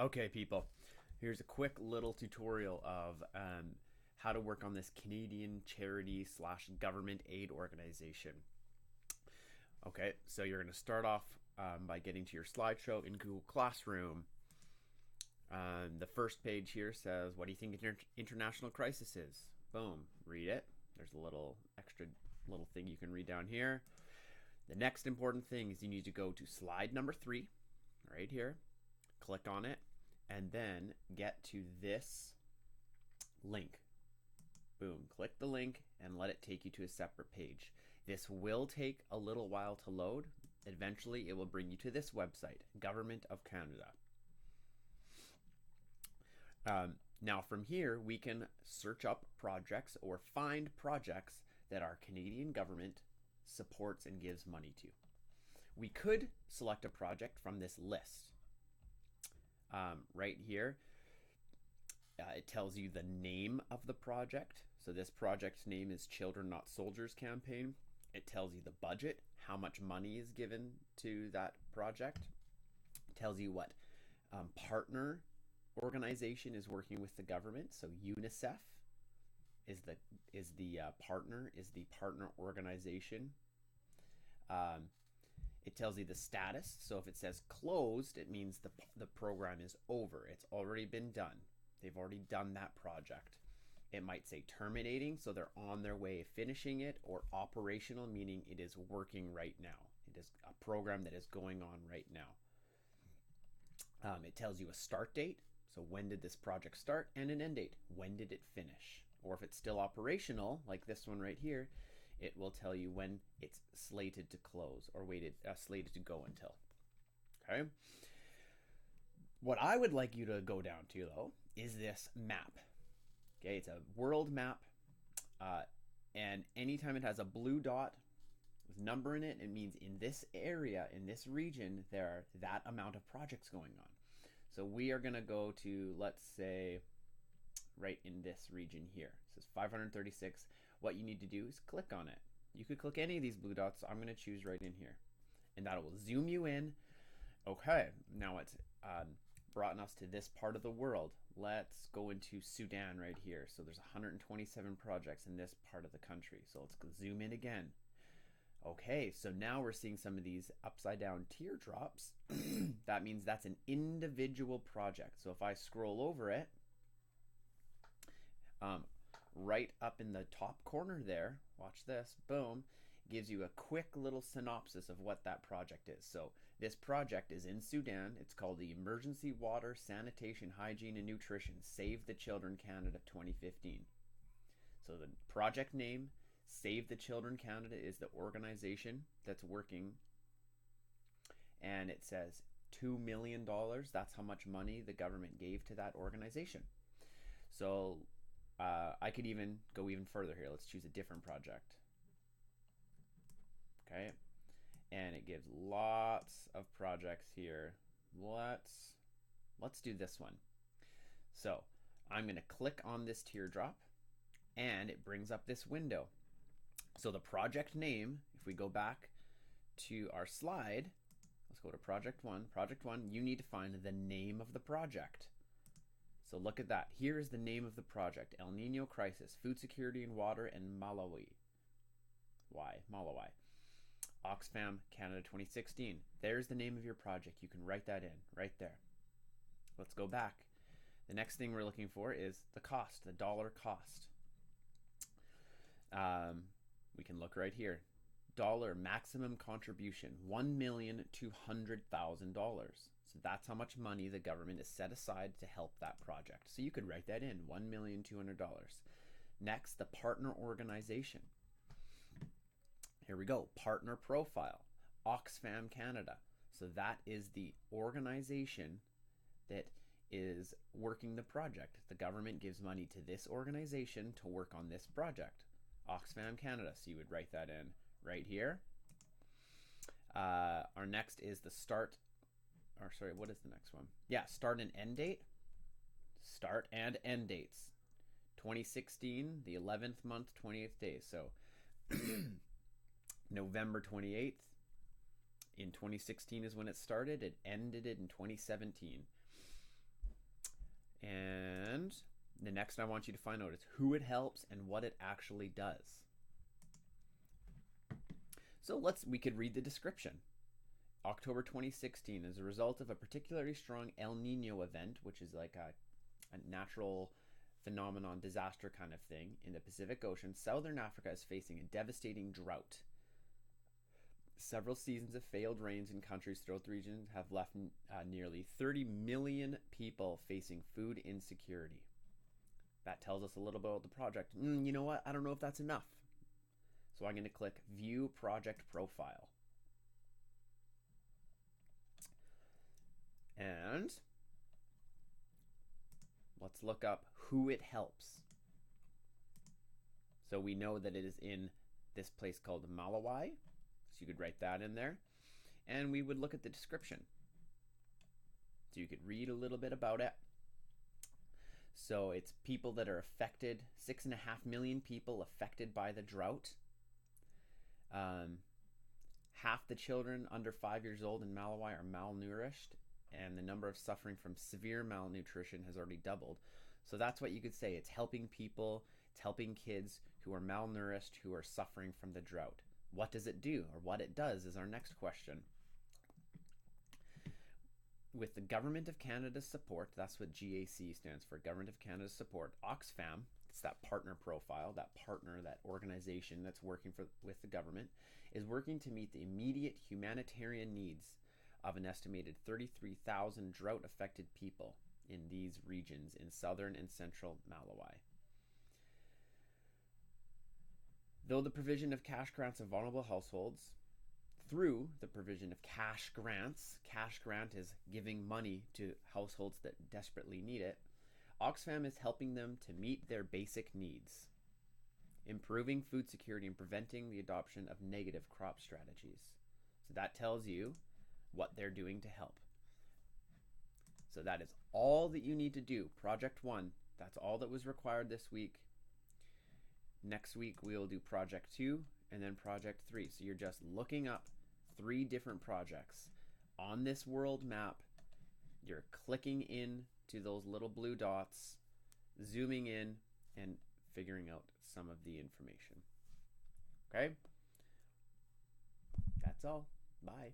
Okay, people, here's a quick little tutorial of how to work on this Canadian charity slash government aid organization. Okay, so you're going to start off by getting to your slideshow in Google Classroom. The first page here says, what do you think international crisis is? Boom, read it. There's a little extra little thing you can read down here. The next important thing is you need to go to slide number 3, right here, click on it, and then get to this link. Boom, click the link and let it take you to a separate page. This will take a little while to load. Eventually it will bring you to this website, Government of Canada. Now from here we can search up projects or find projects that our Canadian government supports and gives money to. We could select a project from this list. Right here, it tells you the name of the project. So this project's name is Children Not Soldiers Campaign. It tells you the budget, how much money is given to that project. It tells you what partner organization is working with the government. So UNICEF is the partner organization. It tells you the status. So if it says closed, it means the program is over. It's already been done. They've already done that project. It might say terminating, so they're on their way of finishing it, or operational, meaning it is working right now. It is a program that is going on right now. It tells you a start date. So when did this project start, and an end date. When did it finish? Or if it's still operational, like this one right here, it will tell you when it's slated to close or slated to go until. Okay. What I would like you to go down to, though, is this map. Okay, it's a world map, and anytime it has a blue dot with number in it, it means in this area, in this region, there are that amount of projects going on. So we are going to go to, let's say, right in this region here. It says 536. What you need to do is click on it. You could click any of these blue dots. I'm going to choose right in here, and that will zoom you in. Okay, now it's brought us to this part of the world. Let's go into Sudan right here. So there's 127 projects in this part of the country. So let's zoom in again. Okay, so now we're seeing some of these upside down teardrops. That means that's an individual project. So if I scroll over it, right up in the top corner there, watch this, boom, gives you a quick little synopsis of what that project is. So this project is in Sudan. It's called the Emergency Water, Sanitation, Hygiene and Nutrition Save the Children Canada 2015. So the project name, Save the Children Canada, is the organization that's working. And it says $2 million. That's how much money the government gave to that organization. So I could even go even further here. Let's choose a different project. Okay, and it gives lots of projects here. Let's do this one. So I'm going to click on this teardrop, and it brings up this window. So the project name, if we go back to our slide, let's go to project 1. Project 1, you need to find the name of the project. So look at that. Here is the name of the project: El Nino Crisis, Food Security and Water, and Malawi. Malawi. Oxfam Canada 2016. There's the name of your project. You can write that in right there. Let's go back. The next thing we're looking for is the cost, the dollar cost. We can look right here. Dollar maximum contribution, $1,200,000. So that's how much money the government has set aside to help that project. So you could write that in, $1,200,000. Next, the partner organization. Here we go, partner profile, Oxfam Canada. So that is the organization that is working the project. The government gives money to this organization to work on this project, Oxfam Canada. So you would write that in right here. Our next is the start, or sorry, what is the next one? Yeah, start and end date. Start and end dates. 2016, the 11th month, 20th day. So November 28th in 2016 is when it started. It ended it in 2017. And the next I want you to find out is who it helps and what it actually does. So we could read the description. October 2016, as a result of a particularly strong El Nino event, which is like a natural phenomenon, disaster kind of thing in the Pacific Ocean, Southern Africa is facing a devastating drought. Several seasons of failed rains in countries throughout the region have left nearly 30 million people facing food insecurity. That tells us a little bit about the project. You know what? I don't know if that's enough. So I'm going to click View Project Profile. And let's look up who it helps. So we know that it is in this place called Malawi. So you could write that in there. And we would look at the description. So you could read a little bit about it. So it's people that are affected, 6.5 million people affected by the drought. Half the children under 5 years old in Malawi are malnourished, and the number of suffering from severe malnutrition has already doubled. So that's what you could say. It's helping people, it's helping kids who are malnourished, who are suffering from the drought. What does it do, or what it does, is our next question. With the Government of Canada's support, that's what GAC stands for, Government of Canada's support, Oxfam, it's that partner profile, that partner, that organization that's working with the government, is working to meet the immediate humanitarian needs of an estimated 33,000 drought-affected people in these regions in southern and central Malawi. Though the provision of cash grants of vulnerable households, through the provision of cash grant is giving money to households that desperately need it, Oxfam is helping them to meet their basic needs, improving food security and preventing the adoption of negative crop strategies. So that tells you what they're doing to help. So that is all that you need to do. Project 1, that's all that was required this week. Next week we will do Project 2 and then Project 3. So you're just looking up 3 different projects on this world map. You're clicking in to those little blue dots, zooming in, and figuring out some of the information. Okay? That's all. Bye.